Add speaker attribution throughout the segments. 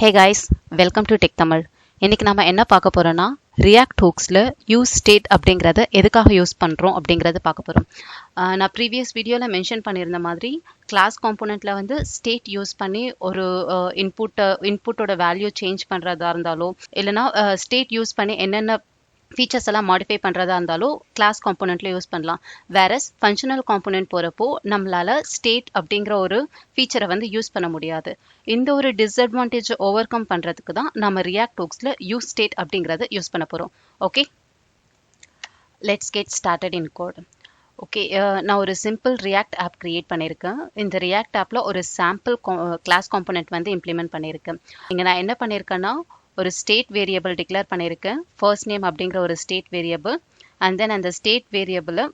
Speaker 1: Hey guys, welcome to Tech Tamil. இன்னைக்கு நாம என்ன பார்க்க போறோம்னா ரியாக்ட் ஹூக்ஸ்ல யூஸ் ஸ்டேட் அப்படிங்கறத எதுக்காக யூஸ் பண்றோம் அப்படிங்கறத பார்க்க போறோம். நான் ப்ரீவியஸ் வீடியோல மென்ஷன் பண்ணியிருந்த மாதிரி கிளாஸ் காம்போனன்ட்ல வந்து ஸ்டேட் யூஸ் பண்ணி ஒரு இன்புட்டோட வேல்யூ சேஞ்ச் பண்றதா இருந்தாலோ இல்லைன்னா ஸ்டேட் யூஸ் பண்ணி என்னென்ன ஃபீச்சர்ஸ் எல்லாம் மாடிஃபை பண்ணுறதா இருந்தாலும் கிளாஸ் காம்போனன்ட்ல யூஸ் பண்ணலாம். வேறஸ் ஃபங்க்ஷனல் காம்போனன்ட் போகிறப்போ நம்மளால ஸ்டேட் அப்படிங்கிற ஒரு ஃபீச்சரை வந்து யூஸ் பண்ண முடியாது. இந்த ஒரு டிஸ்அட்வான்டேஜ் ஓவர் கம் பண்ணுறதுக்கு தான் நம்ம ரியாக்ட் ஹூக்ஸில் யூஸ் ஸ்டேட் அப்படிங்கிறத யூஸ் பண்ண போகிறோம். Okay, let's get started in code. Okay, நான் ஒரு சிம்பிள் ரியாக்ட் ஆப் கிரியேட் பண்ணியிருக்கேன். இந்த ரியாக்ட் ஆப்பில் ஒரு சாம்பிள் கிளாஸ் காம்போனன்ட் வந்து இம்ப்ளிமெண்ட் பண்ணியிருக்கேன். இங்கே நான் என்ன பண்ணியிருக்கேன்னா ஒரு ஸ்டேட் வேரியபிள் டிக்ளேர் பண்ணியிருக்கேன். ஃபர்ஸ்ட் நேம் அப்படிங்கிற ஒரு ஸ்டேட் வேரியபிள் அண்ட் தென் அந்த ஸ்டேட் வேரியபிளை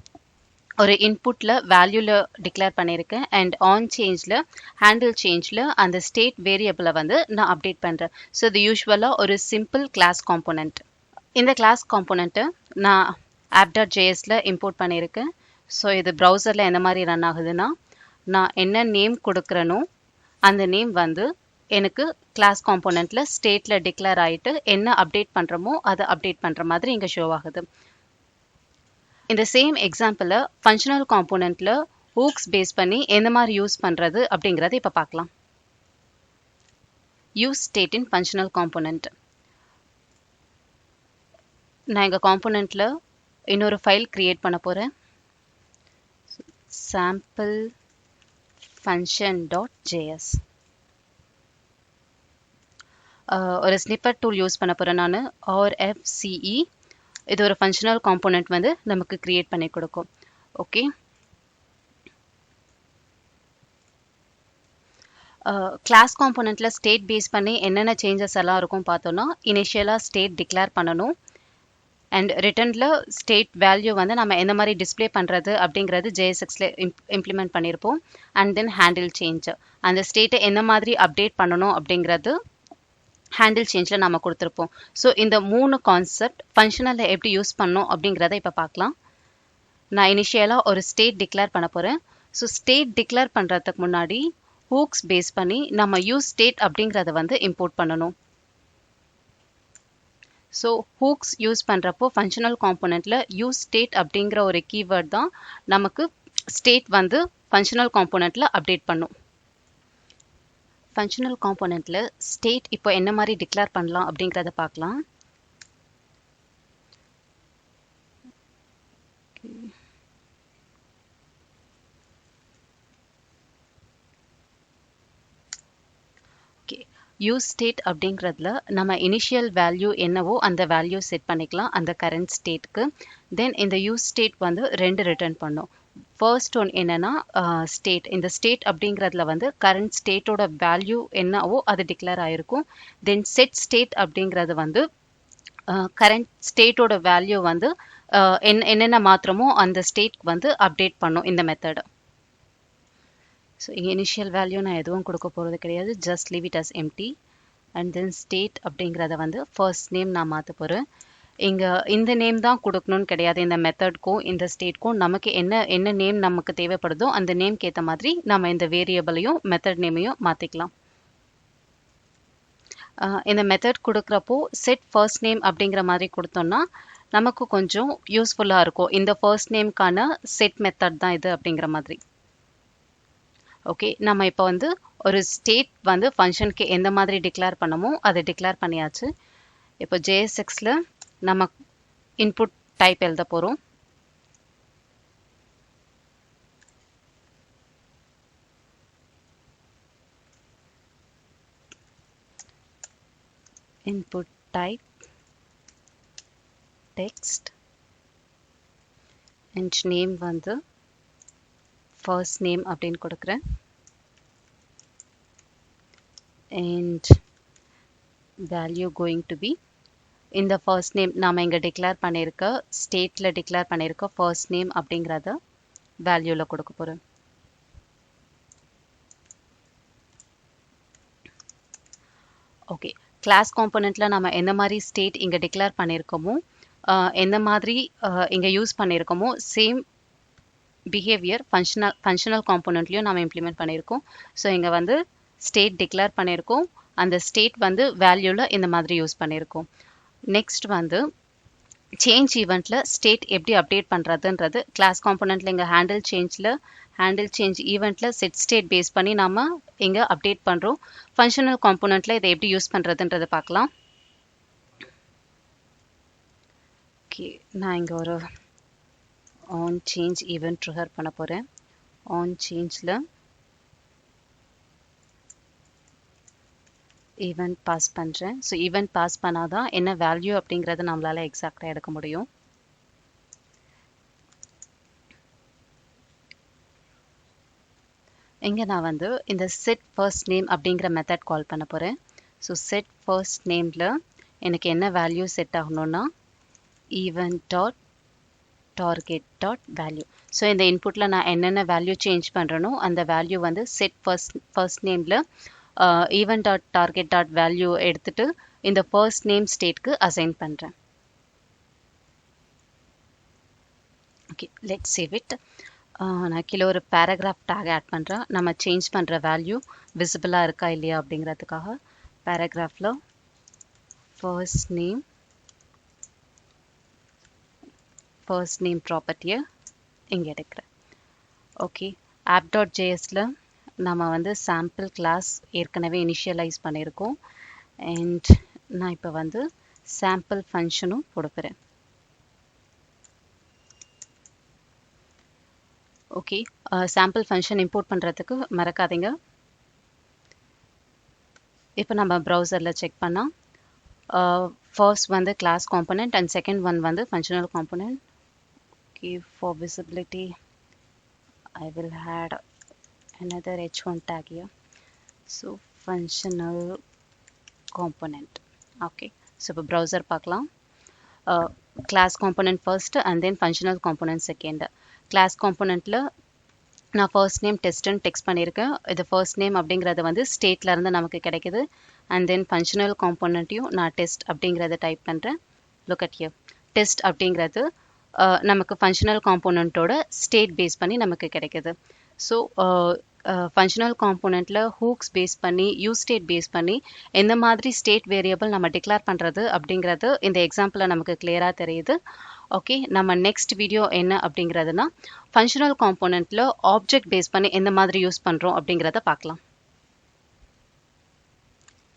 Speaker 1: ஒரு இன்புட்டில் வேல்யூவில் டிக்ளேர் பண்ணியிருக்கேன். அண்ட் ஆன் சேஞ்சில் ஹேண்டில் சேஞ்சில் அந்த ஸ்டேட் வேரியபிளை வந்து நான் அப்டேட் பண்ணுறேன். ஸோ இது யூஸ்வலாக ஒரு சிம்பிள் கிளாஸ் காம்போனன்ட். இந்த கிளாஸ் காம்போனண்ட்டை நான் app.jsல இம்போர்ட் பண்ணியிருக்கேன். ஸோ இது ப்ரௌசரில் என்ன மாதிரி ரன் ஆகுதுன்னா நான் என்ன நேம் கொடுக்குறேனோ அந்த நேம் வந்து எனக்கு கிளாஸ் காம்போனன்ட்ல ஸ்டேட்ல டிக்ளேர் ஆயிட்டு என்ன அப்டேட் பண்றோமோ அதை அப்டேட் பண்ற மாதிரி இங்க ஷோ ஆகுது. இந்த சேம் எக்ஸாம்பிள ஃபங்க்ஷனல் காம்போனன்ட்ல ஹூக்ஸ் பேஸ் பண்ணி எந்த மாதிரி யூஸ் பண்றது அப்படிங்கறத இப்ப பார்க்கலாம். யூஸ் ஸ்டேட் இன் ஃபங்க்ஷனல் காம்போனன்ட். நான் எங்க காம்போனன்ட்ல இன்னொரு ஃபைல் கிரியேட் பண்ண போறேன். sample function.js. ஒரு ஸ்னிப்பட் டூல் யூஸ் பண்ண போகிறேன் நான், RFCE. இது ஒரு ஃபங்க்ஷனல் காம்போனன்ட் வந்து நமக்கு கிரியேட் பண்ணி கொடுக்கும். ஓகே, கிளாஸ் காம்போனன்ட்ல ஸ்டேட் பேஸ் பண்ணி என்னென்ன சேஞ்சஸ் எல்லாம் இருக்கும் பார்த்தோன்னா இனிஷியலாக ஸ்டேட் டிக்ளேர் பண்ணணும். அண்ட் ரிட்டர்னில் ஸ்டேட் வேல்யூ வந்து நம்ம எந்த மாதிரி டிஸ்பிளே பண்ணுறது அப்படிங்கிறது JSXல இம்ப்ளிமெண்ட் பண்ணியிருப்போம். அண்ட் தென் ஹேண்டில் சேஞ்ச், அந்த ஸ்டேட்டை எந்த மாதிரி அப்டேட் பண்ணணும் அப்படிங்கிறது ஹேண்டில் சேஞ்சில் நம்ம கொடுத்துருப்போம். ஸோ இந்த 3 கான்செப்ட் ஃபங்க்ஷனலில் எப்படி யூஸ் பண்ணோம் அப்படிங்கிறத இப்போ பார்க்கலாம். நான் இனிஷியலாக ஒரு ஸ்டேட் டிக்ளேர் பண்ண போகிறேன். ஸோ ஸ்டேட் டிக்ளேர் பண்ணுறதுக்கு முன்னாடி ஹூக்ஸ் பேஸ் பண்ணி நம்ம யூஸ் ஸ்டேட் அப்படிங்கிறத வந்து இம்போர்ட் பண்ணணும். ஸோ ஹூக்ஸ் யூஸ் பண்ணுறப்போ ஃபங்க்ஷனல் காம்போனன்ட்டில் யூஸ் ஸ்டேட் அப்படிங்கிற ஒரு கீவேர்ட் தான் நமக்கு ஸ்டேட் வந்து ஃபங்க்ஷனல் காம்போனன்ட்டில் அப்டேட் பண்ணும். ஃபங்க்ஷனல் காம்போனன்ட்ல ஸ்டேட் இப்போ என்ன மாதிரி டிக்ளேர் பண்ணலாம் அப்படிங்கிறத பார்க்கலாம். ஓகே, யூஸ் ஸ்டேட் அப்படிங்கிறதுல நம்ம இனிஷியல் வேல்யூ என்னவோ அந்த வேல்யூ செட் பண்ணிக்கலாம் அந்த கரண்ட் ஸ்டேட்க்கு. தென் இந்த யூஸ் ஸ்டேட் வந்து 2 ரிட்டர்ன் பண்ணும். ஃபர்ஸ்ட் ஒன் என்னன்னா ஸ்டேட். இந்த ஸ்டேட் அப்படிங்கிறதுல வந்து கரண்ட் ஸ்டேட்டோட வேல்யூ என்னவோ அது டிக்ளேர் ஆயிருக்கும். தென் செட் ஸ்டேட் அப்படிங்கிறது வந்து கரண்ட் ஸ்டேட்டோட வேல்யூ வந்து என்னென்ன மாத்திரமோ அந்த ஸ்டேட் வந்து அப்டேட் பண்ணும் இந்த மெத்தட். ஸோ இங்கே இனிஷியல் வேல்யூ நான் எதுவும் கொடுக்க போகிறது கிடையாது, just leave it as empty. And then state அப்படிங்கிறத வந்து ஃபர்ஸ்ட் நேம் நான் மாற்ற போகிறேன். இங்கே இந்த நேம் தான் கொடுக்கணும்னு கிடையாது. இந்த மெத்தட்க்கும் இந்த ஸ்டேட்க்கும் நமக்கு என்ன நேம் நமக்கு தேவைப்படுதோ அந்த நேம்க்கு ஏற்ற மாதிரி நம்ம இந்த வேரியபிளையும் மெத்தட் நேமையும் மாற்றிக்கலாம். இந்த மெத்தட் கொடுக்குறப்போ செட் ஃபர்ஸ்ட் நேம் அப்படிங்கிற மாதிரி கொடுத்தோம்னா நமக்கு கொஞ்சம் யூஸ்ஃபுல்லாக இருக்கும். இந்த ஃபர்ஸ்ட் நேம்க்கான செட் மெத்தட் தான் இது அப்படிங்கிற மாதிரி. ஓகே, நம்ம இப்போ வந்து ஒரு ஸ்டேட் வந்து ஃபங்க்ஷனுக்கு எந்த மாதிரி டிக்ளேர் பண்ணமோ அதை டிக்ளேர் பண்ணியாச்சு. இப்போ JSXல நம்ம இன்புட் டைப் எழுத போகிறோம். Input type text and name வந்து ஃபர்ஸ்ட் நேம் அப்படின்னு கொடுக்குறேன். And value going to be இந்த ஃபர்ஸ்ட் நேம் நாம் இங்கே டிக்ளேர் பண்ணியிருக்க ஸ்டேட்டில் டிக்ளேர் பண்ணியிருக்க ஃபர்ஸ்ட் நேம் அப்படிங்கிறத வேல்யூவில் கொடுக்க போகிறேன். ஓகே, கிளாஸ் காம்போனன்ட்டில் நம்ம எந்த மாதிரி ஸ்டேட் இங்கே டிக்ளேர் பண்ணியிருக்கோமோ எந்த மாதிரி இங்கே யூஸ் பண்ணியிருக்கோமோ சேம் பிஹேவியர் ஃபங்க்ஷனல் காம்போனன்ட்லையும் நம்ம இம்ப்ளிமெண்ட் பண்ணியிருக்கோம். ஸோ இங்கே வந்து ஸ்டேட் டிக்ளேர் பண்ணியிருக்கோம். அந்த ஸ்டேட் வந்து வேல்யூவில் இந்த மாதிரி யூஸ் பண்ணியிருக்கோம். நெக்ஸ்ட் வந்து சேஞ்ச் ஈவெண்ட்டில் ஸ்டேட் எப்படி அப்டேட் பண்ணுறதுன்றது கிளாஸ் காம்போனண்ட்டில் இங்கே ஹேண்டில் சேஞ்ச் ஈவெண்ட்டில் செட் ஸ்டேட் பேஸ் பண்ணி நாம் இங்கே அப்டேட் பண்ணுறோம். ஃபங்க்ஷனல் காம்போனண்ட்டில் இதை எப்படி யூஸ் பண்ணுறதுன்றதை பார்க்கலாம். ஓகே, நான் இங்கே ஒரு ஆன் சேஞ்ச் ஈவெண்ட் ட்ரிகர் பண்ண போகிறேன். ஆன் சேஞ்சில் ஈவெண்ட் பாஸ் பண்ணுறேன். ஸோ ஈவெண்ட் பாஸ் பண்ணாதான் என்ன வேல்யூ அப்படிங்கிறத நம்மளால் எக்ஸாக்டாக எடுக்க முடியும். இங்கே நான் வந்து இந்த செட் ஃபர்ஸ்ட் நேம் அப்படிங்கிற மெத்தட் கால் பண்ண போகிறேன். ஸோ செட் ஃபர்ஸ்ட் நேமில் எனக்கு என்ன வேல்யூ செட் ஆகணும்னா event dot target dot value. So இந்த இன்புட்டில் நான் என்னென்ன வேல்யூ சேஞ்ச் பண்ணுறனோ அந்த வேல்யூ வந்து செட் ஃபர்ஸ்ட் நேமில் event dot target dot value எடுத்துட்டு இந்த ஃபர்ஸ்ட் நேம் ஸ்டேட்க்கு அசைன் பண்ணுறேன். Okay, let's save it. நான் கீழே ஒரு பேராகிராஃப் டேக் ஆட் பண்ணுறேன். நம்ம சேஞ்ச் பண்ணுற வேல்யூ விசிபிளாக இருக்கா இல்லையா அப்படிங்கிறதுக்காக பேராகிராஃபில் ஃபர்ஸ்ட் நேம் ப்ராப்பர்ட்டியை இங்கே எடுக்கிறேன். ஓகே, app.jsல நம்ம வந்து சாம்பிள் கிளாஸ் ஏற்கனவே இனிஷியலைஸ் பண்ணியிருக்கோம். அண்ட் நான் இப்போ வந்து சாம்பிள் ஃபங்க்ஷனும் கொடுக்குறேன். ஓகே, சாம்பிள் ஃபங்க்ஷன் இம்போர்ட் பண்ணுறதுக்கு மறக்காதீங்க. இப்போ நம்ம ப்ரௌசரில் செக் பண்ணால் ஃபர்ஸ்ட் வந்து class component and second one வந்து functional component. Okay, for visibility I will add another h1 tag here. So functional component. Okay, so இப்போ browser பார்க்கலாம். Class component first and then functional component second. Class componentல நான் first name டெஸ்ட்னு text பண்ணியிருக்கேன். இது first name அப்படிங்கிறது வந்து ஸ்டேட்ல இருந்து நமக்கு கிடைக்குது. அண்ட் தென் ஃபங்க்ஷனல் காம்போனண்ட்டையும் நான் டெஸ்ட் அப்படிங்கிறத டைப் பண்ணுறேன். லுக் அட் ஹியர், டெஸ்ட் அப்படிங்கிறது நமக்கு ஃபங்க்ஷனல் காம்போனண்ட்டோட ஸ்டேட் பேஸ் பண்ணி நமக்கு கிடைக்குது. ஸோ ஃபங்க்ஷனல் காம்போனண்ட்டில் ஹூக்ஸ் பேஸ் பண்ணி யூஸ் ஸ்டேட் பேஸ் பண்ணி எந்த மாதிரி ஸ்டேட் வேரியபிள் நம்ம டிக்ளேர் பண்ணுறது அப்படிங்கிறது இந்த எக்ஸாம்பிளில் நமக்கு கிளியராக தெரியுது. ஓகே, நம்ம நெக்ஸ்ட் வீடியோ என்ன அப்படிங்கிறதுனா ஃபங்க்ஷனல் காம்போனண்ட்டில் ஆப்ஜெக்ட் பேஸ் பண்ணி எந்த மாதிரி யூஸ் பண்ணுறோம் அப்படிங்கிறத பார்க்கலாம்.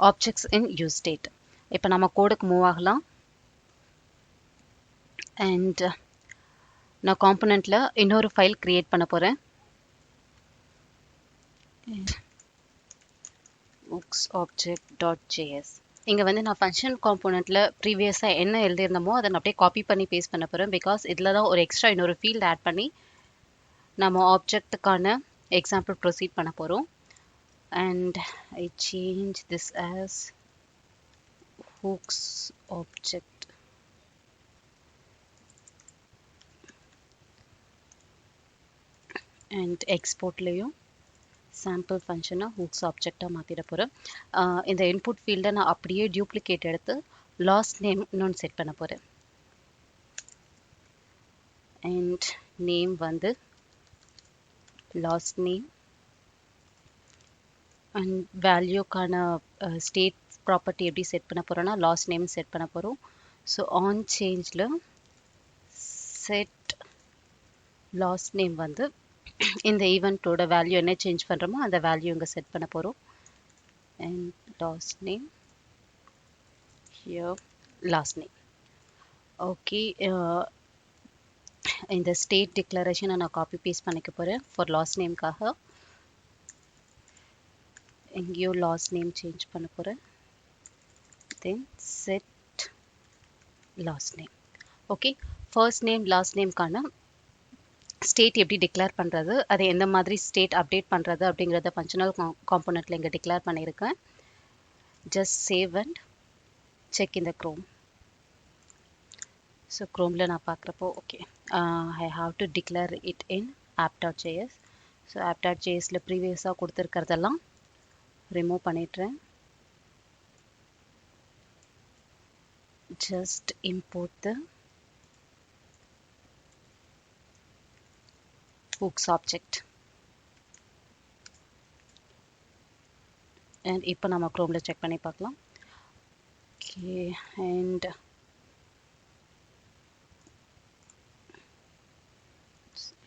Speaker 1: ஆப்ஜெக்ட்ஸ் இன் யூஸ் ஸ்டேட். இப்போ நம்ம கோடுக்கு மூவ் ஆகலாம். அண்ட் நான் காம்போனண்ட்டில் இன்னொரு ஃபைல் க்ரியேட் பண்ண போகிறேன். object.js. இங்கே வந்து நான் ஃபங்க்ஷன் காம்போனண்ட்டில் ப்ரீவியஸாக என்ன எழுதியிருந்தோமோ அதை நான் அப்படியே காப்பி பண்ணி பேஸ்ட் பண்ண போகிறேன். பிகாஸ் இதில் தான் ஒரு எக்ஸ்ட்ரா இன்னொரு ஃபீல்ட் ஆட் பண்ணி நம்ம ஆப்ஜெக்ட்டுக்கான எக்ஸாம்பிள் ப்ரொசீட் பண்ண போகிறோம். And I change this as hooks object. And எக்ஸ்போர்ட்லேயும் சாம்பிள் ஃபங்க்ஷனை ஹூக்ஸ் ஆப்ஜெக்டாக மாற்றிட போகிறேன். இந்த இன்புட் ஃபீல்டை நான் அப்படியே டியூப்ளிகேட் எடுத்து லாஸ்ட் நேம் இன்னொன்று செட் பண்ண போகிறேன். அண்ட் நேம் வந்து லாஸ்ட் நேம் அண்ட் வேல்யூக்கான ஸ்டேட் ப்ராப்பர்ட்டி எப்படி செட் பண்ண போகிறோன்னா லாஸ்ட் நேம் செட் பண்ண போகிறோம். ஸோ ஆன் சேஞ்சில் செட் லாஸ்ட் நேம் வந்து இந்த ஈவெண்ட்டோட வேல்யூ என்ன சேஞ்ச் பண்ணுறோமோ அந்த வேல்யூ இங்கே செட் பண்ண போகிறோம். And last name here last name. Okay, இந்த ஸ்டேட் டிக்ளரேஷனை நான் காப்பி பேஸ்ட் பண்ணிக்க போகிறேன். ஃபார் லாஸ்ட் நேம்காக எங்கேயும் லாஸ்ட் நேம் சேஞ்ச் பண்ண போகிறேன். Then set last name. Okay, first name last நேம்க்கான ஸ்டேட் எப்படி டிக்ளேர் பண்ணுறது, அதை எந்த மாதிரி ஸ்டேட் அப்டேட் பண்ணுறது அப்படிங்கிறத ஃபங்க்ஷனல் காம்போனண்ட்டில் இங்கே டிக்ளேர் பண்ணியிருக்கேன். ஜஸ்ட் சேவ் அண்ட் செக் இந்த க்ரோம். ஸோ க்ரோமில் நான் பார்க்குறப்போ okay, I have to declare it in app.js. So app.jsல ப்ரீவியஸாக கொடுத்துருக்கிறதெல்லாம் ரிமூவ் பண்ணிடுறேன். Just import the hooks object and இப்போ நம்ம க்ரோமில் செக் பண்ணி பார்க்கலாம். ஓகே, அண்ட்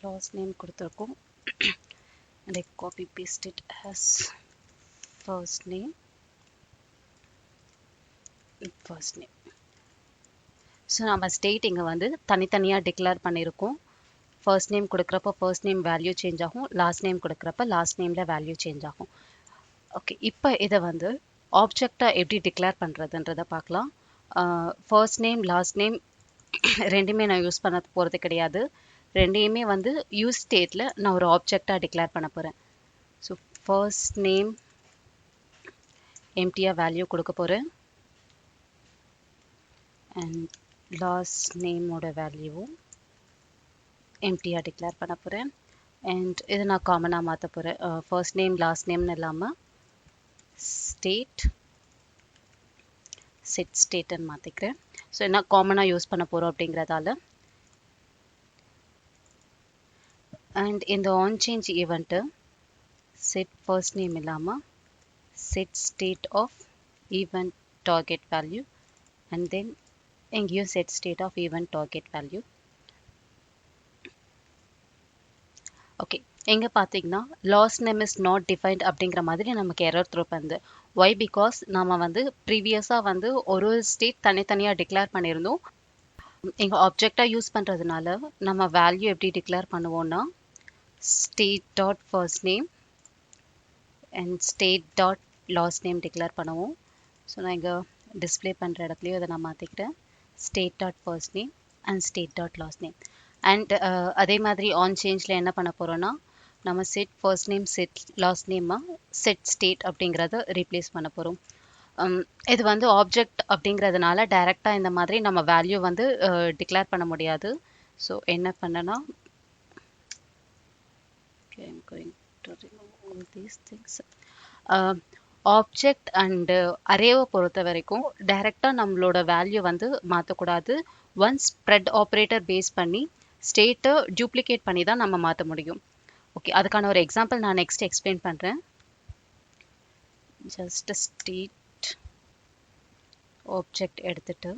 Speaker 1: லாஸ்ட் நேம் கொடுத்துருக்கோம். and I copy paste it as first name. So நம்ம ஸ்டேட் இங்கே வந்து தனித்தனியாக டிக்ளேர் பண்ணியிருக்கோம். ஃபர்ஸ்ட் நேம் கொடுக்குறப்ப ஃபர்ஸ்ட் நேம் வேல்யூ சேஞ்ச் ஆகும், லாஸ்ட் நேம் கொடுக்குறப்ப லாஸ்ட் நேமில் வேல்யூ சேஞ்ச் ஆகும். ஓகே, இப்போ இதை வந்து ஆப்ஜெக்டாக எப்படி டிக்ளேர் பண்ணுறதுன்றதை பார்க்கலாம். ஃபர்ஸ்ட் நேம் லாஸ்ட் நேம் ரெண்டுமே நான் யூஸ் பண்ண போகிறது கிடையாது. ரெண்டையுமே வந்து யூஸ் ஸ்டேட்டில் நான் ஒரு ஆப்ஜெக்டாக டிக்ளேர் பண்ண போகிறேன். ஸோ ஃபர்ஸ்ட் நேம் எம்டியாக வேல்யூ கொடுக்க போகிறேன். அண்ட் லாஸ்ட் நேமோட வேல்யூவும் எம்டியாக டிக்ளேர் பண்ண போகிறேன். அண்ட் இதை நான் காமனாக மாற்ற போகிறேன். ஃபர்ஸ்ட் நேம் லாஸ்ட் நேம்னு இல்லாமல் ஸ்டேட் செட் ஸ்டேட்டுன்னு மாற்றிக்கிறேன். ஸோ என்ன காமனாக யூஸ் பண்ண போகிறோம் அப்படிங்கிறதால. அண்ட் இந்த on change event set first name இல்லாமல் set state of event target value and then எங்கேயும் set state of event target value. Okay, எங்கே பார்த்தீங்கன்னா last name is not defined அப்படிங்கிற மாதிரி நமக்கு எரர் த்ரோ பண்ணுது. ஒய்? பிகாஸ் நம்ம வந்து ப்ரீவியஸாக வந்து ஒரு ஸ்டேட் தனித்தனியாக டிக்ளேர் பண்ணியிருந்தோம். எங்கள் ஆப்ஜெக்டாக யூஸ் பண்ணுறதுனால நம்ம வேல்யூ எப்படி டிக்ளேர் பண்ணுவோம்னா state dot first name and state dot last name declare பண்ணுவோம். ஸோ நான் இங்கே டிஸ்பிளே பண்ணுற இடத்துலையும் இதை நான் மாற்றிக்கிறேன். State dot first name and state dot last name. And அதே மாதிரி ஆன் சேஞ்சில் என்ன பண்ண போகிறோன்னா நம்ம set first name set last நேமாக செட் ஸ்டேட் அப்படிங்கிறத ரீப்ளேஸ் பண்ண போகிறோம். இது வந்து ஆப்ஜெக்ட் அப்படிங்கிறதுனால டைரெக்டாக இந்த மாதிரி நம்ம வேல்யூ வந்து டிக்ளேர் பண்ண முடியாது. ஸோ என்ன பண்ணனா I'm going to remove all these things. Object and அரேவை பொறுத்த வரைக்கும் டைரெக்டாக நம்மளோட வேல்யூ வந்து மாற்றக்கூடாது. ஒன்ஸ் ஸ்ப்ரெட் ஆப்ரேட்டர் பேஸ் பண்ணி ஸ்டேட்டை டூப்ளிகேட் பண்ணி தான் நம்ம மாற்ற முடியும். ஓகே, அதுக்கான ஒரு எக்ஸாம்பிள் நான் நெக்ஸ்ட் எக்ஸ்பிளைன் பண்ணுறேன். ஜஸ்ட் ஸ்டேட் ஆப்ஜெக்ட் எடுத்துட்டு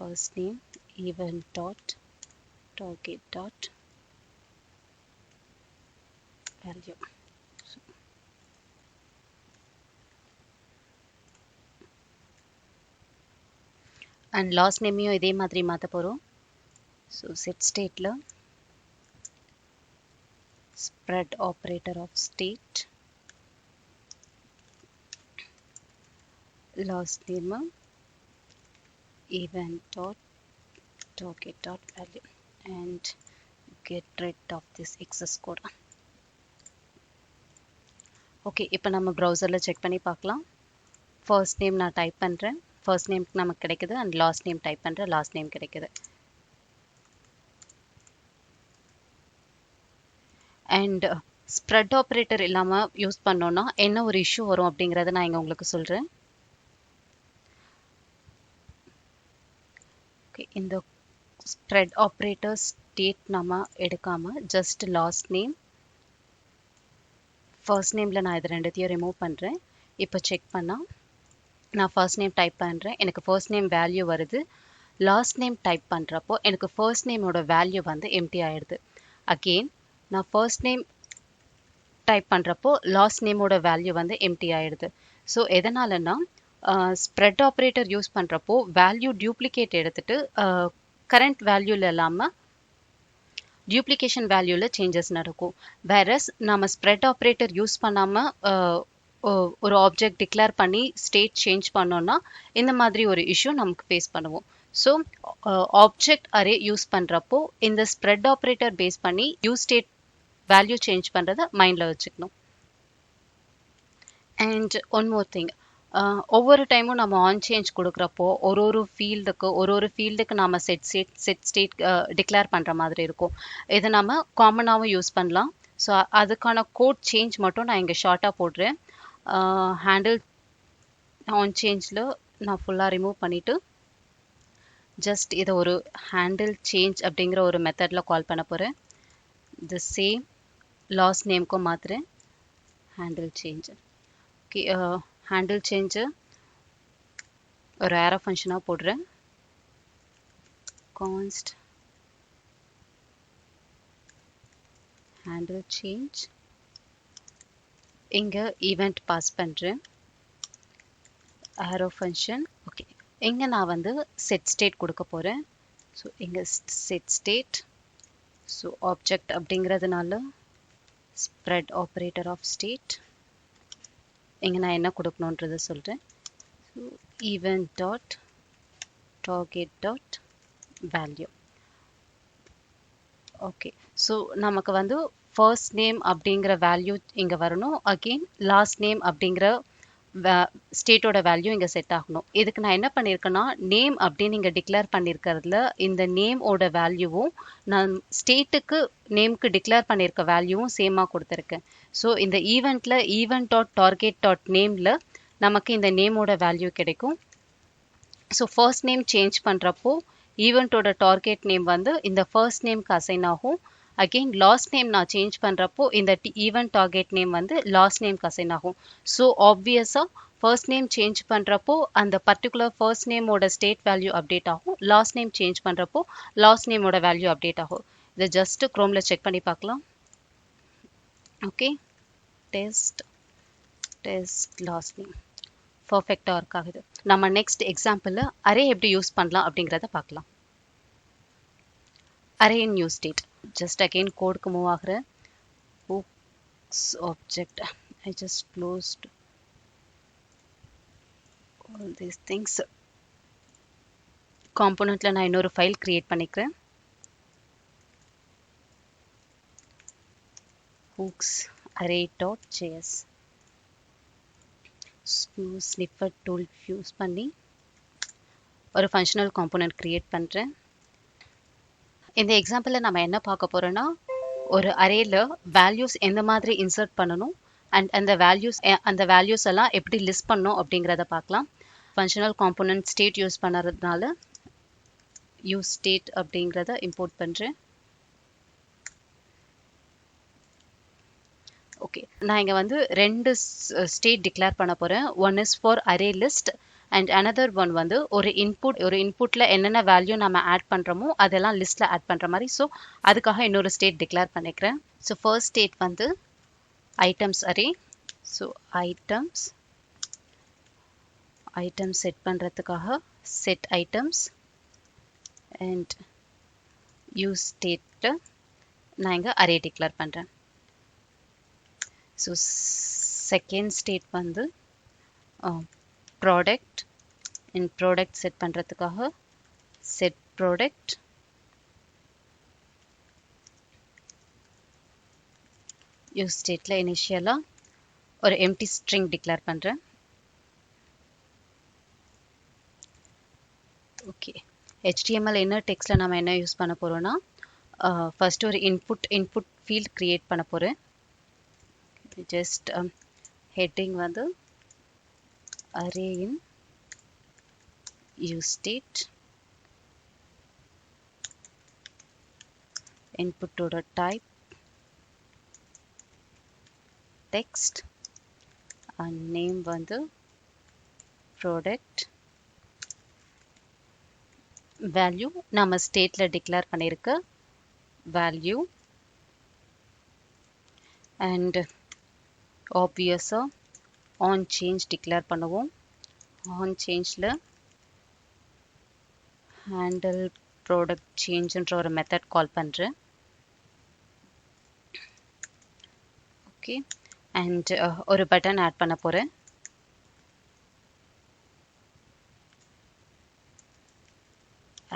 Speaker 1: first name event dot target dot value. And last நேமையும் இதே மாதிரி மாற்ற போகிறோம். ஸோ செட் ஸ்டேட்டில் spread operator of state last name event dot target dot value and get rid of this excess code. Okay, இப்போ நம்ம ப்ரௌசரில் செக் பண்ணி பார்க்கலாம். ஃபர்ஸ்ட் நேம் நான் டைப் பண்ணுறேன், ஃபர்ஸ்ட் நேம்க்கு நமக்கு கிடைக்குது. அண்ட் லாஸ்ட் நேம் டைப் பண்ணுறேன், லாஸ்ட் நேம் கிடைக்குது. அண்ட் ஸ்ப்ரெட் ஆப்ரேட்டர் இல்லாமல் யூஸ் பண்ணோன்னா என்ன ஒரு இஷ்யூ வரும் அப்படிங்கிறத நான் இங்கே உங்களுக்கு சொல்கிறேன். இந்த ஸ்ப்ரெட் ஆப்ரேட்டர் ஸ்டேட் நம்ம எடுக்காமல் ஜஸ்ட் லாஸ்ட் நேம் ஃபர்ஸ்ட் நேமில் நான் இது ரெண்டுத்தையும் ரிமூவ் பண்ணுறேன். இப்போ செக் பண்ணால் நான் ஃபர்ஸ்ட் நேம் டைப் பண்ணுறேன், எனக்கு ஃபர்ஸ்ட் நேம் வேல்யூ வருது. லாஸ்ட் நேம் டைப் பண்ணுறப்போ எனக்கு ஃபர்ஸ்ட் நேமோட வேல்யூ வந்து எம்டி ஆகிடுது. அகெயின் நான் ஃபர்ஸ்ட் நேம் டைப் பண்ணுறப்போ லாஸ்ட் நேமோட வேல்யூ வந்து எம்டி ஆகிடுது. ஸோ எதனாலன்னா ஸ்ப்ரெட் ஆப்ரேட்டர் யூஸ் பண்ணுறப்போ வேல்யூ டியூப்ளிகேட் எடுத்துகிட்டு கரண்ட் வேல்யூவில் இல்லாமல் டியூப்ளிகேஷன் வேல்யூவில் சேஞ்சஸ் நடக்கும். வேறஸ் நம்ம ஸ்ப்ரெட் ஆப்ரேட்டர் யூஸ் பண்ணாமல் ஒரு ஆப்ஜெக்ட் டிக்ளேர் பண்ணி ஸ்டேட் சேஞ்ச் பண்ணோன்னா இந்த மாதிரி ஒரு இஷ்யூ நமக்கு ஃபேஸ் பண்ணுவோம். ஸோ ஆப்ஜெக்ட் அரே யூஸ் பண்ணுறப்போ இந்த ஸ்ப்ரெட் ஆப்ரேட்டர் பேஸ் பண்ணி யூஸ் ஸ்டேட் வேல்யூ சேஞ்ச் பண்ணுறதை மைண்டில் வச்சுக்கணும். அண்ட் ஒன் மோர் திங், ஒவ்வொரு டைமும் நம்ம ஆன் சேஞ்ச் கொடுக்குறப்போ ஒரு ஃபீல்டுக்கு நம்ம செட் ஸ்டேட் டிக்ளேர் பண்ணுற மாதிரி இருக்கும். இதை நம்ம காமனாகவும் யூஸ் பண்ணலாம். ஸோ அதுக்கான கோட் சேஞ்ச் மட்டும் நான் இங்கே ஷார்ட்டாக போடுறேன். ஹேண்டில் ஆன் சேஞ்சில் நான் ஃபுல்லாக ரிமூவ் பண்ணிவிட்டு ஜஸ்ட் இதை ஒரு ஹேண்டில் சேஞ்ச் அப்படிங்கிற ஒரு மெத்தடில் கால் பண்ண போகிறேன். the same last name को மாத்துறேன் handle change. Okay, handle change ஒரு arrow function போடுறேன் const handle change. இங்க event pass பண்றேன் arrow function. okay, இங்க நான் வந்து set state கொடுக்க போறேன். so இங்க set state. so object அப்படிங்கிறதுனால spread operator of state. இங்க நான் என்ன கொடுக்கணும்ன்றதை சொல்றேன். so event dot target dot value. okay, so நமக்கு வந்து first name அப்படிங்கிற வேல்யூ இங்க வரணும். again last name அப்படிங்கிற ஸ்டேட்டோட வேல்யூ இங்க செட் ஆகணும். இதுக்கு நான் என்ன பண்ணியிருக்கேன்னா நேம் அப்படின்னு இங்க டிக்ளேர் பண்ணியிருக்கிறதுல இந்த நேம் ஓட வேல்யூவும் நான் ஸ்டேட்டுக்கு நேம்க்கு டிக்ளேர் பண்ணியிருக்க வேல்யூவும் சேமா கொடுத்துருக்கேன். ஸோ இந்த ஈவெண்ட்ல ஈவெண்ட் டாட் டார்கெட் டாட் நேம்ல நமக்கு இந்த நேமோட வேல்யூ கிடைக்கும். ஸோ ஃபர்ஸ்ட் நேம் சேஞ்ச் பண்றப்போ ஈவெண்ட்டோட டார்கெட் நேம் வந்து இந்த ஃபர்ஸ்ட் நேம்க்கு அசைன் ஆகும். அகெயின் லாஸ்ட் நேம் நான் சேஞ்ச் பண்றப்போ இந்த ஈவெண்ட் டார்கெட் நேம் வந்து லாஸ்ட் நேம்க்கு அசைன் ஆகும். ஸோ ஆப்வியஸா ஃபர்ஸ்ட் நேம் சேஞ்ச் பண்றப்போ அந்த பர்டிகுலர் ஃபர்ஸ்ட் நேமோட ஸ்டேட் வேல்யூ அப்டேட் ஆகும். லாஸ்ட் நேம் சேஞ்ச் பண்றப்போ லாஸ்ட் நேமோட வேல்யூ அப்டேட் ஆகும். இதை ஜஸ்ட் குரோம்ல செக் பண்ணி பார்க்கலாம். ஓகே, டெஸ்ட் லாஸ்ட் நேம் பர்ஃபெக்டா ஒர்க் ஆகுது. நம்ம நெக்ஸ்ட் எக்ஸாம்பிள்ல அரே எப்படி யூஸ் பண்ணலாம் அப்படிங்கறத பார்க்கலாம். Array in new state. just again கோடுக்கு மூவ் ஆகுறேன். hooks object. I just closed all these things. காம்போனன்ட்ல நான் இன்னொரு ஃபைல் கிரியேட் பண்ணிக்கிறேன். hooks array.js. sniffer tool use பண்ணி ஒரு ஃபங்க்ஷனல் காம்போனன்ட் கிரியேட் பண்றேன். இந்த எக்ஸாம்பிள்ல நம்ம என்ன பார்க்க போறோம்னா ஒரு அரேல வேல்யூஸ் எந்த மாதிரி இன்சர்ட் பண்ணணும் அண்ட் அந்த வேல்யூஸ் எல்லாம் எப்படி லிஸ்ட் பண்ணணும் அப்படிங்கறத பார்க்கலாம். ஃபங்க்ஷனல் காம்போனன்ட் ஸ்டேட் யூஸ் பண்ணறதுனால யூஸ் ஸ்டேட் அப்படிங்கறத இம்போர்ட் பண்றேன். ஓகே, நான் இங்க வந்து ரெண்டு ஸ்டேட் டிக்ளேர் பண்ண போறேன். One is for array list and another one வந்து ஒரு இன்புட்ல என்னென்ன வேல்யூ நம்ம ஆட் பண்றோமோ அதெல்லாம் லிஸ்ட்ல ஆட் பண்ற மாதிரி. ஸோ அதுக்காக இன்னொரு ஸ்டேட் டிக்ளேர் பண்ணிக்கிறேன். ஸோ ஃபர்ஸ்ட் ஸ்டேட் வந்து items array. So items set பண்றதுக்காக செட் ஐட்டம்ஸ் அண்ட் யூஸ் ஸ்டேட்ல நான் இங்க அரே டிக்ளேர் பண்றேன். ஸோ செகண்ட் ஸ்டேட் வந்து ப்ராடக்ட். இன் ப்ராடக்ட் செட் பண்றதுக்காக செட் ப்ராடக்ட் யூஸ் ஸ்டேட்ல இனிஷியலா ஒரு எம்டி ஸ்ட்ரிங் டிக்ளேர் பண்றேன். ஓகே, HTML இன்னர் டெக்ஸ்ட்ல நம்ம என்ன யூஸ் பண்ண போறோம்னா ஃபர்ஸ்ட் ஒரு இன்புட் ஃபீல்ட் கிரியேட் பண்ண போறேன். ஜஸ்ட் ஹெட்டிங் வந்து array in use state. input order type text and name வந்து product. value நம்ம ஸ்டேட்ல டிக்ளேர் பண்ணிருக்க value and obviously on change declare பண்ணுவோம். on changeல handle product changeன்ற ஒரு மெத்தட் கால் பண்றேன். ஓகே, அண்ட் ஒரு பட்டன் ஆட் பண்ண போறேன்.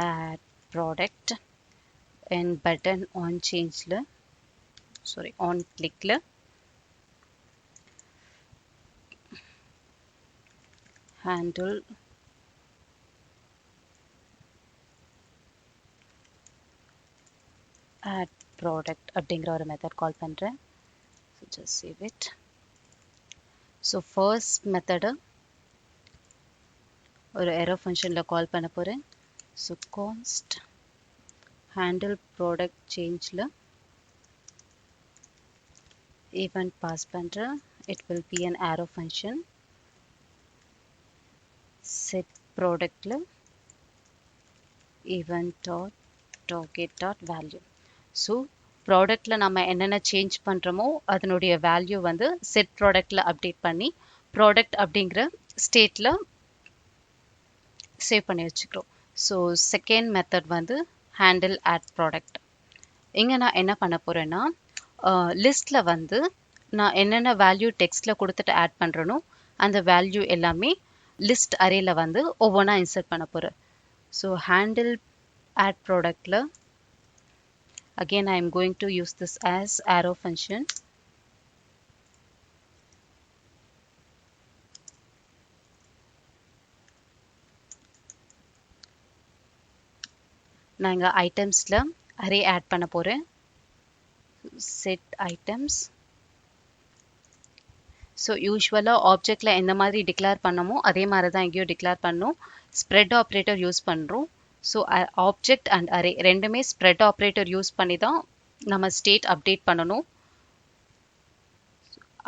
Speaker 1: add product and button on changeல on clickல handle add product அப்படிங்கிற ஒரு மெத்தட் கால் பண்றேன். so just save it. so first method ஒரு arrow functionல கால் பண்ண போறேன். so const handle product changeல event pass பண்ணுறேன். it will be an arrow function. set productல event dot target dot value. So ப்ராடக்டில் நம்ம என்னென்ன சேஞ்ச் பண்ணுறோமோ அதனுடைய வேல்யூ வந்து செட் ப்ராடக்டில் அப்டேட் பண்ணி ப்ராடக்ட் அப்படிங்கிற ஸ்டேட்டில் சேவ் பண்ணி வச்சுக்கிறோம். ஸோ செகண்ட் மெத்தட் வந்து ஹேண்டில் ஆட் ப்ராடக்ட். இங்கே நான் என்ன பண்ண போகிறேன்னா லிஸ்ட்டில் வந்து நான் என்னென்ன வேல்யூ டெக்ஸ்ட்டில் கொடுத்துட்டு ஆட் பண்ணுறனோ அந்த வேல்யூ எல்லாமே லிஸ்ட் அரேல வந்து ஒவ்வொன்றா இன்சர்ட் பண்ண போகிறேன். ஸோ ஹேண்டில் ஆட் ப்ராடக்டில் again I am going to use this as arrow function. நான் இங்க ஐட்டம்ஸ்ல அரே ஆட் பண்ண போறேன். set items. ஸோ யூஸ்வலாக ஆப்ஜெக்டில் எந்த மாதிரி டிக்ளேர் பண்ணமோ அதே மாதிரி தான் எங்கேயோ டிக்ளேர் பண்ணோம். ஸ்ப்ரெட் ஆப்ரேட்டர் யூஸ் பண்ணுறோம். ஸோ ஆப்ஜெக்ட் அண்ட் அரே ரெண்டுமே ஸ்ப்ரெட் ஆப்ரேட்டர் யூஸ் பண்ணி தான் நம்ம ஸ்டேட் அப்டேட் பண்ணணும்.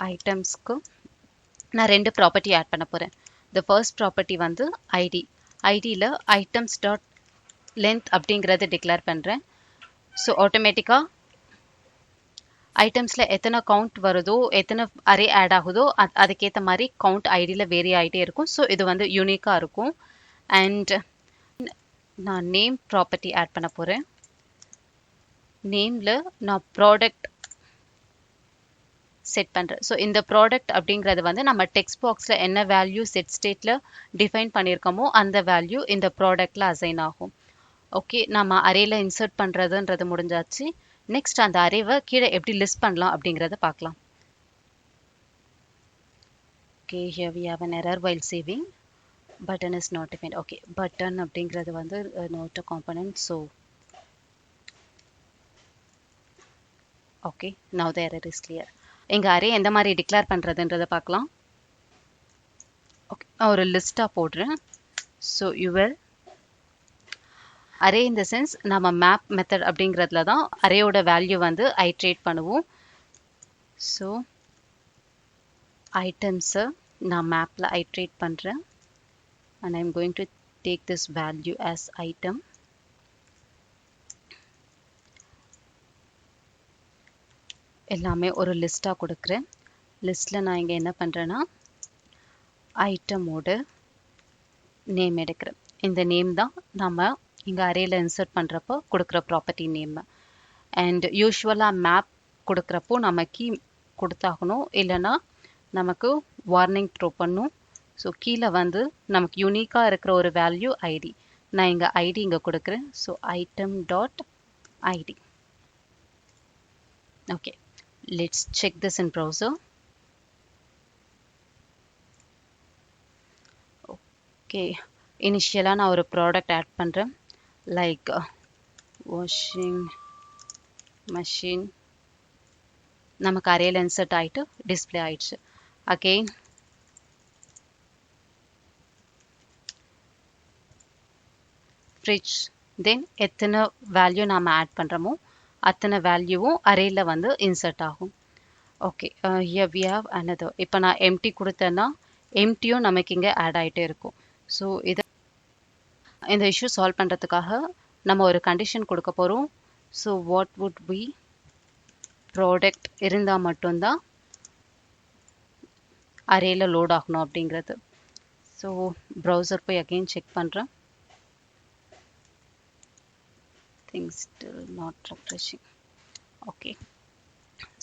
Speaker 1: ஐட்டம்ஸ்க்கு நான் ரெண்டு ப்ராப்பர்ட்டி ஆட் பண்ண போகிறேன். த ஃபர்ஸ்ட் ப்ராப்பர்ட்டி வந்து ஐடி. ஐடியில் ஐட்டம்ஸ் டாட் லென்த் அப்படிங்கிறத டிக்ளேர் பண்ணுறேன். ஸோ ஆட்டோமேட்டிக்காக ஐட்டம்ஸில் எத்தனை கவுண்ட் வருதோ எத்தனை அரே ஆட் ஆகுதோ அதுக்கேற்ற மாதிரி கவுண்ட் ஐடியில் வேரி ஆகிட்டே இருக்கும். ஸோ இது வந்து யூனிக்காக இருக்கும். அண்ட் நான் நேம் ப்ராப்பர்ட்டி ஆட் பண்ண போகிறேன். நேமில் நான் ப்ராடக்ட் செட் பண்ணுறேன். ஸோ இந்த ப்ராடக்ட் அப்படிங்கிறது வந்து நம்ம டெக்ஸ்ட் பாக்ஸில் என்ன வேல்யூ செட் ஸ்டேட்டில் டிஃபைன் பண்ணியிருக்கோமோ அந்த வேல்யூ இந்த ப்ராடக்டில் அசைன் ஆகும். ஓகே, நம்ம அரேல இன்சர்ட் பண்ணுறதுன்றது முடிஞ்சாச்சு. நெக்ஸ்ட் அந்த அரேவை கீழே எப்படி லிஸ்ட் பண்ணலாம் அப்படிங்கிறத பார்க்கலாம். Okay, here we have an error while saving. button is not defined. okay, button அப்படிங்கிறது வந்து not a component. so okay, now the error is clear. இங்க அரே எந்த மாதிரி டிக்ளேர் பண்றதுன்றதை பார்க்கலாம். ஓகே, நான் ஒரு லிஸ்டா போடுறேன். So your array in the sense நம்ம மேப் மெத்தட் அப்படிங்கிறதுல தான் அரேயோட வேல்யூ வந்து ஐட்ரேட் பண்ணுவோம். ஸோ ஐட்டம்ஸை நான் மேப்பில் ஐட்ரேட் பண்ணுறேன். and I am going to take this value as item. எல்லாமே ஒரு லிஸ்ட்டாக கொடுக்குறேன். லிஸ்ட்டில் நான் இங்கே என்ன பண்ணுறேன்னா ஐட்டமோட நேம் எடுக்கிறேன். இந்த நேம் தான் நம்ம இங்கே அரேல இன்சர்ட் பண்ணுறப்போ கொடுக்குற ப்ராப்பர்ட்டி நேம். அண்ட் யூஸ்வலாக மேப் கொடுக்குறப்போ நம்ம கீ கொடுத்தாகணும், இல்லைன்னா நமக்கு வார்னிங் த்ரோ பண்ணும். ஸோ கீழே வந்து நமக்கு யூனிக்காக இருக்கிற ஒரு வேல்யூ ஐடி. நான் இங்கே ஐடி இங்கே கொடுக்குறேன். So item dot ID. Okay, let's check this in browser. Okay, இனிஷியலாக நான் ஒரு ப்ராடக்ட் ஆட் பண்ணுறேன். Like washing machine. நமக்கு அரேல இன்சர்ட் ஆகிட்டு டிஸ்பிளே ஆயிடுச்சு. Again fridge. தென் எத்தனை வேல்யூ நாம் ஆட் பண்ணுறோமோ அத்தனை வேல்யூவும் அரேல வந்து இன்சர்ட் ஆகும். Okay, here we have another. இப்போ நான் எம்டி கொடுத்தேன்னா எம்டியும் நமக்கு இங்கே ஆட் ஆகிட்டே இருக்கும். ஸோ இந்த இஷ்யூ சால்வ் பண்ணுறதுக்காக நம்ம ஒரு கண்டிஷன் கொடுக்க போகிறோம். So what would be product இருந்தால் மட்டும்தான் அரேல லோட் ஆகணும் அப்படிங்கிறது. ஸோ ப்ரௌசர் போய் அகெயின் செக் பண்ணுறேன். things still not refreshing. okay,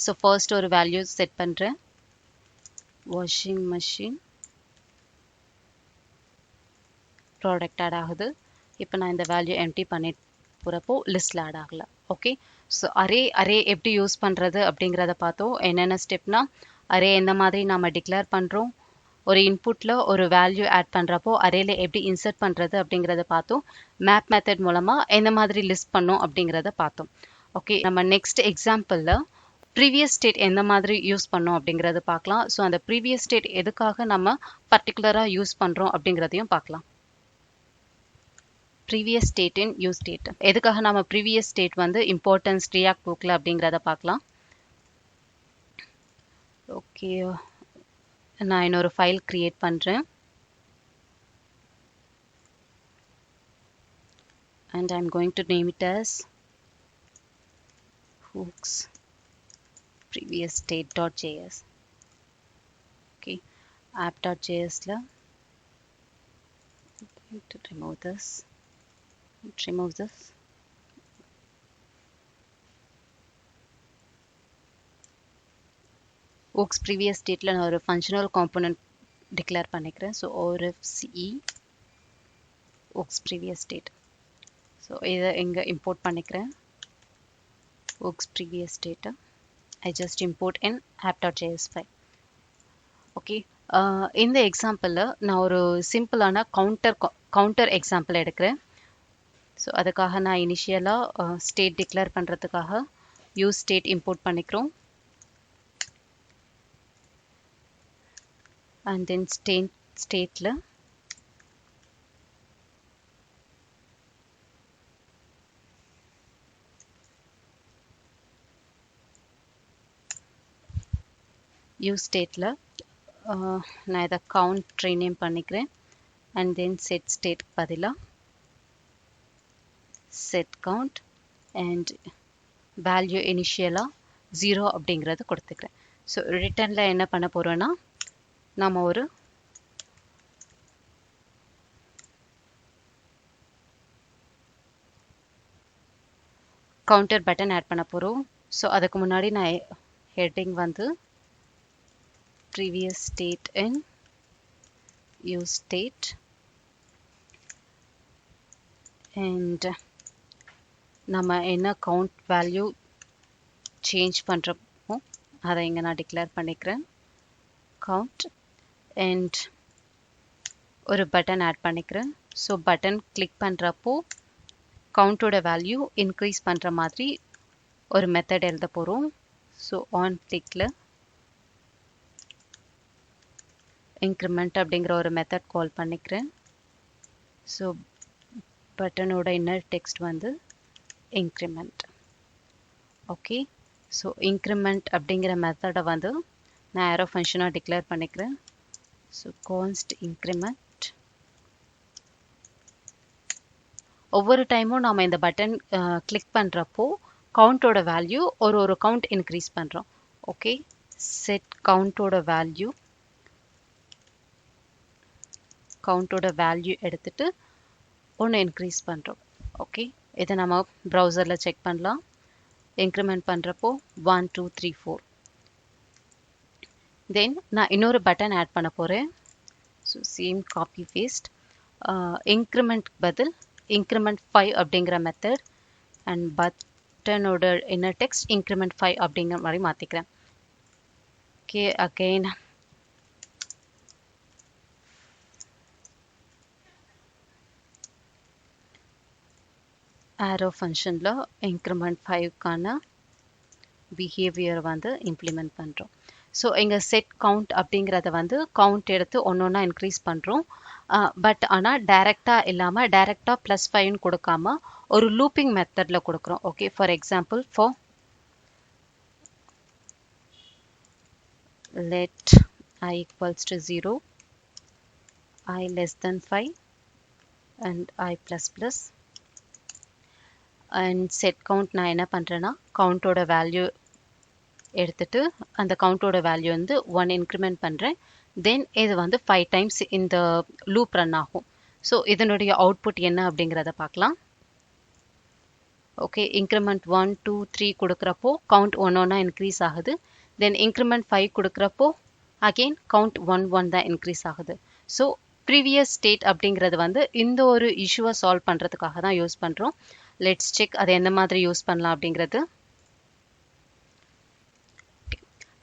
Speaker 1: so first ஒரு value set பண்றேன். washing machine product add ஆகுது. இப்போ நான் இந்த வேல்யூ எம்டி பண்ணி போகிறப்போ லிஸ்ட்டில் ஆட் ஆகலை. ஓகே, ஸோ அரே எப்படி யூஸ் பண்ணுறது அப்படிங்கிறத பார்த்தோம். என்னென்ன ஸ்டெப்னா அரே எந்த மாதிரி நாம் டிக்ளேர் பண்ணுறோம், ஒரு இன்புட்டில் ஒரு வேல்யூ ஆட் பண்ணுறப்போ அரேல எப்படி இன்சர்ட் பண்ணுறது அப்படிங்கிறத பார்த்தோம். மேப் மெத்தட் மூலமாக எந்த மாதிரி லிஸ்ட் பண்ணோம் அப்படிங்கிறத பார்த்தோம். ஓகே, நம்ம நெக்ஸ்ட் எக்ஸாம்பிளில் ப்ரீவியஸ் ஸ்டேட் எந்த மாதிரி யூஸ் பண்ணோம் அப்படிங்கிறத பார்க்கலாம். ஸோ அந்த ப்ரீவியஸ் ஸ்டேட் எதுக்காக நம்ம பர்டிகுலராக யூஸ் பண்ணுறோம் அப்படிங்கிறதையும் பார்க்கலாம். ப்ரீவியஸ் ஸ்டேட் இன் யூஸ் ஸ்டேட் எதுக்காக நம்ம ப்ரீவியஸ் ஸ்டேட் வந்து இம்பார்ட்டன்ஸ் ரியாக்ட் புக்கில் அப்படிங்கிறத பார்க்கலாம். ஓகே, நான் இன்னொரு ஃபைல் கிரியேட் பண்ணுறேன். And I'm going to name it as hooks previous state.js. Okay, app.js la I'm going to remove this. hooks previous state la நான் ஒரு functional component declare பண்ணிக்கிறேன். So orfce hooks previous state. So இதை இங்க import பண்ணிக்கிறேன். hooks previous state I just import in app.js file. Okay, இந்த எக்ஸாம்பிளில் நான் ஒரு சிம்பிளான கவுண்டர் எக்ஸாம்பிள் எடுக்கிறேன். ஸோ அதுக்காக நான் இனிஷியலாக ஸ்டேட் டிக்ளேர் பண்ணுறதுக்காக யூஸ் ஸ்டேட் இம்போர்ட் பண்ணிக்கிறோம். அண்ட் தென் ஸ்டேட்டில் யூஸ் ஸ்டேட்டில் நான் இதை கவுண்ட் ரீநேம் பண்ணிக்கிறேன். அண்ட் தென் செட் ஸ்டேட் பதிலாக செட் கவுண்ட் அண்ட் வேல்யூ இனிஷியலாக 0 அப்படிங்கிறது கொடுத்துக்கிறேன். ஸோ ரிட்டர்னில் என்ன பண்ண போகிறோன்னா நாம் ஒரு கவுண்டர் பட்டன் ஆட் பண்ண போகிறோம். ஸோ அதுக்கு முன்னாடி நான் ஹெட்டிங் வந்து previous state in use state and நம்ம என்ன கவுண்ட் வேல்யூ சேஞ்ச் பண்ணுறப்போ அதை இங்கே நான் டிக்ளேர் பண்ணிக்கிறேன் கவுண்ட் அண்ட் ஒரு பட்டன் ஆட் பண்ணிக்கிறேன். ஸோ பட்டன் கிளிக் பண்ணுறப்போ கவுண்டோட வேல்யூ இன்க்ரீஸ் பண்ணுற மாதிரி ஒரு மெத்தட் எழுத போகிறோம். ஸோ ஆன் கிளிக்கில் இன்க்ரிமெண்ட் அப்படிங்கிற ஒரு மெத்தட் கால் பண்ணிக்கிறேன். ஸோ பட்டனோட இன்னர் டெக்ஸ்ட் வந்து இன்க்ரிமெண்ட். ஓகே, ஸோ இன்க்ரிமெண்ட் அப்படிங்கிற மெத்தடை வந்து நான் ஏரோ ஃபங்க்ஷனாக டிக்ளேர் பண்ணிக்கிறேன். So கான்ஸ்ட் increment. ஒவ்வொரு டைமும் நாம் இந்த பட்டன் கிளிக் பண்ணுறப்போ கவுண்டோட வேல்யூ ஒரு கவுண்ட் இன்க்ரீஸ் பண்ணுறோம். ஓகே, செட் கவுண்டோட வேல்யூ எடுத்துட்டு ஒன்று இன்க்ரீஸ் பண்ணுறோம். ஓகே, இதை நம்ம ப்ரௌசரில் செக் பண்ணலாம். இன்க்ரிமெண்ட் பண்ணுறப்போ 1 2 3 4. தென் நான் இன்னொரு பட்டன் ஆட் பண்ண போகிறேன். So same copy paste. Increment பதில் இன்க்ரிமெண்ட் 5 அப்படிங்கிற மெத்தட் அண்ட் பட்டனோட இன்னர் டெக்ஸ்ட் இன்க்ரிமெண்ட் 5 அப்படிங்கிற மாதிரி மாற்றிக்கிறேன். ஓகே, அகெயின் arrow ஃபங்க்ஷனில் இன்க்ரிமெண்ட் 5க்கான பிஹேவியர் வந்து இம்ப்ளிமெண்ட் பண்ணுறோம். ஸோ இங்கே செட் கவுண்ட் அப்படிங்கிறத வந்து கவுண்ட் எடுத்து ஒன்றா இன்க்ரீஸ் பண்ணுறோம். பட் ஆனால் டைரெக்டாக இல்லாமல் டைரெக்டாக +5ன்னு கொடுக்காம ஒரு லூப்பிங் மெத்தடில் கொடுக்குறோம். Okay, for example for let I equals to 0, I less than 5 and I plus plus and set count நான் என்ன பண்ணுறேன்னா கவுண்டோட வேல்யூ எடுத்துட்டு அந்த கவுண்டோட வேல்யூ வந்து 1 இன்க்ரிமெண்ட் பண்ணுறேன். தென் இது வந்து 5 டைம்ஸ் இந்த லூப் ரன் ஆகும். ஸோ இதனுடைய அவுட்புட் என்ன அப்படிங்கிறத பார்க்கலாம். ஓகே, இன்க்ரிமெண்ட் 1 2 3 கொடுக்குறப்போ கவுண்ட் ஒன்றா இன்க்ரீஸ் ஆகுது. தென் இன்க்ரிமெண்ட் 5 கொடுக்குறப்போ அகெயின் கவுண்ட் 1 1 தான் இன்க்ரீஸ் ஆகுது. ஸோ ப்ரீவியஸ் ஸ்டேட் அப்படிங்கிறது வந்து இந்த ஒரு இஷ்யூவை சால்வ் பண்ணுறதுக்காக தான் யூஸ் பண்ணுறோம். லெட்ஸ் செக் அதை எந்த மாதிரி யூஸ் பண்ணலாம் அப்படிங்கிறது.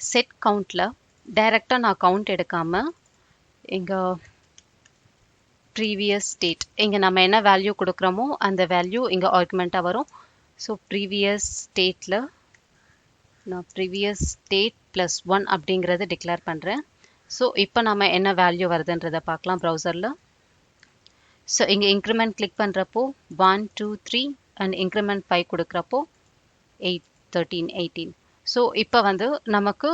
Speaker 1: செட் கவுண்டில் டைரெக்டாக நான் கவுண்ட் எடுக்காமல் இங்கே ப்ரீவியஸ் ஸ்டேட் இங்கே நம்ம என்ன வேல்யூ கொடுக்குறோமோ அந்த வேல்யூ இங்கே ஆர்குமெண்ட்டாக வரும். ஸோ ப்ரீவியஸ் ஸ்டேட்டில் நான் ப்ரீவியஸ் ஸ்டேட் +1 அப்படிங்கிறத டிக்ளேர் பண்ணுறேன். ஸோ இப்போ நம்ம என்ன வேல்யூ வருதுன்றதை பார்க்கலாம் ப்ரௌசரில். ஸோ இங்கே இன்க்ரிமெண்ட் கிளிக் பண்ணுறப்போ 1 2 3 அண்ட் இன்க்ரிமெண்ட் 5 கொடுக்குறப்போ 8 13 18. ஸோ இப்போ வந்து நமக்கு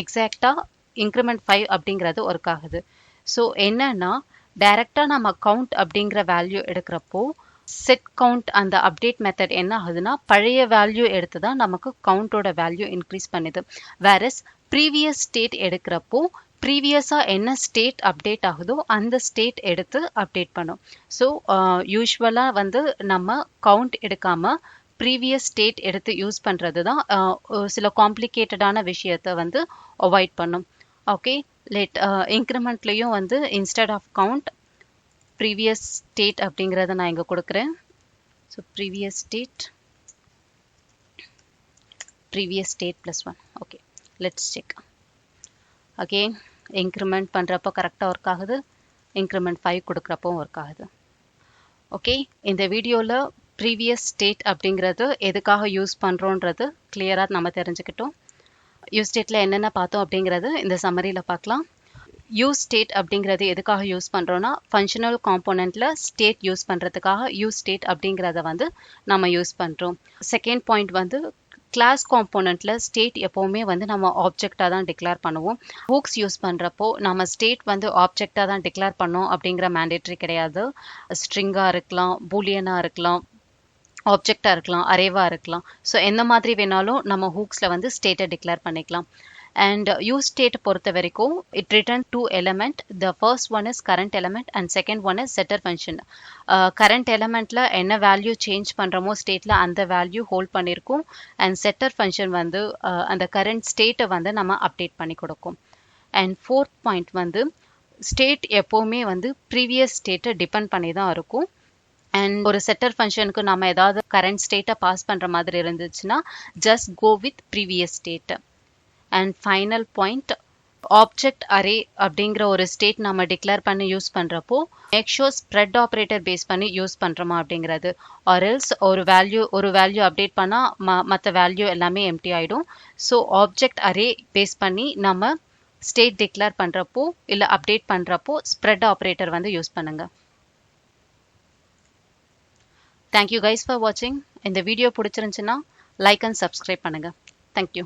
Speaker 1: எக்ஸாக்டாக இன்க்ரிமெண்ட் 5 அப்படிங்கிறது ஒர்க் ஆகுது. ஸோ என்னன்னா டைரெக்டாக நம்ம கவுண்ட் அப்படிங்கிற வேல்யூ எடுக்கிறப்போ செட் கவுண்ட் அந்த அப்டேட் மெத்தட் என்ன ஆகுதுன்னா பழைய வேல்யூ எடுத்து தான் நமக்கு கவுண்டோட வேல்யூ இன்க்ரீஸ் பண்ணுது. வேறஸ் ப்ரீவியஸ் ஸ்டேட் எடுக்கிறப்போ ப்ரீவியஸாக என்ன ஸ்டேட் அப்டேட் ஆகுதோ அந்த ஸ்டேட் எடுத்து அப்டேட் பண்ணும். ஸோ யூஸ்வலாக வந்து நம்ம கவுண்ட் எடுக்காமல் ப்ரீவியஸ் ஸ்டேட் எடுத்து யூஸ் பண்ணுறது தான் சில காம்ப்ளிகேட்டடான விஷயத்தை வந்து அவாய்ட் பண்ணும். ஓகே, இன்க்ரிமெண்ட்லேயும் வந்து instead of count previous state அப்படிங்கிறத நான் இங்கே கொடுக்குறேன். So previous state plus 1. Okay, let's check. Again increment பண்ணுறப்போ கரெக்டாக ஒர்க் ஆகுது, இன்க்ரிமெண்ட் 5 கொடுக்குறப்போ ஒர்க் ஆகுது. ஓகே, இந்த வீடியோவில் ப்ரீவியஸ் ஸ்டேட் அப்படிங்கிறது எதுக்காக யூஸ் பண்ணுறோன்றது கிளியராக நம்ம தெரிஞ்சுக்கிட்டோம். யூஸ் ஸ்டேட்டில் என்னென்ன பார்த்தோம் அப்படிங்கிறது இந்த சம்மரியில் பார்க்கலாம். யூஸ் ஸ்டேட் அப்படிங்கிறது எதுக்காக யூஸ் பண்ணுறோன்னா ஃபங்க்ஷனல் காம்போனண்ட்டில் ஸ்டேட் யூஸ் பண்ணுறதுக்காக யூஸ் ஸ்டேட் அப்படிங்கிறத வந்து நம்ம யூஸ் பண்ணுறோம். செகண்ட் பாயிண்ட் வந்து கிளாஸ் காம்போனண்ட்டில் ஸ்டேட் எப்போவுமே வந்து நம்ம ஆப்ஜெக்டாக தான் டிக்ளேர் பண்ணுவோம். ஹூக்ஸ் யூஸ் பண்ணுறப்போ நம்ம ஸ்டேட் வந்து ஆப்ஜெக்டாக தான் டிக்ளேர் பண்ணோம் அப்படிங்கிற மேண்டேட்ரி கிடையாது. ஸ்ட்ரிங்காக இருக்கலாம், பூலியனாக இருக்கலாம், ஆப்ஜெக்டாக இருக்கலாம், அரேவாக இருக்கலாம். ஸோ எந்த மாதிரி வேணாலும் நம்ம ஹூக்ஸில் வந்து ஸ்டேட்டை டிக்ளேர் பண்ணிக்கலாம். And use state பொறுத்த வரைக்கும் it return 2 element. The first one is current element and second one is setter function. current elementல என்ன வேல்யூ சேஞ்ச் பண்ணுறோமோ ஸ்டேட்டில் அந்த வேல்யூ ஹோல்ட் பண்ணியிருக்கும். அண்ட் செட்டர் ஃபங்க்ஷன் வந்து அந்த கரண்ட் ஸ்டேட்டை வந்து நம்ம அப்டேட் பண்ணி கொடுக்கும். அண்ட் ஃபோர்த் பாயிண்ட் வந்து ஸ்டேட் எப்போவுமே வந்து ப்ரீவியஸ் ஸ்டேட்டை டிபெண்ட் பண்ணி தான் இருக்கும். அண்ட் ஒரு செட்டர் ஃபங்க்ஷனுக்கு நம்ம ஏதாவது கரண்ட் ஸ்டேட்டை பாஸ் பண்ணுற மாதிரி இருந்துச்சுன்னா just go with previous state. And final point object array அப்படிங்கிற ஒரு ஸ்டேட் நம்ம டிக்ளேர் பண்ணி யூஸ் பண்ணுறப்போ make sure spread operator pass பண்ணி யூஸ் பண்ணுறோமா அப்படிங்கிறது. ஆர் எல்ஸ் ஒரு வேல்யூ அப்டேட் பண்ணால் மற்ற வேல்யூ எல்லாமே எம்டி ஆகிடும். ஸோ ஆப்ஜெக்ட் அரே பேஸ் பண்ணி நம்ம ஸ்டேட் டிக்ளேர் பண்ணுறப்போ இல்லை அப்டேட் பண்ணுறப்போ ஸ்ப்ரெட் ஆப்ரேட்டர் வந்து யூஸ் பண்ணுங்க. தேங்க்யூ கைஸ் ஃபார் வாட்சிங். இந்த வீடியோ பிடிச்சிருந்துச்சுன்னா லைக் அண்ட் சப்ஸ்கிரைப் பண்ணுங்கள். தேங்க்யூ.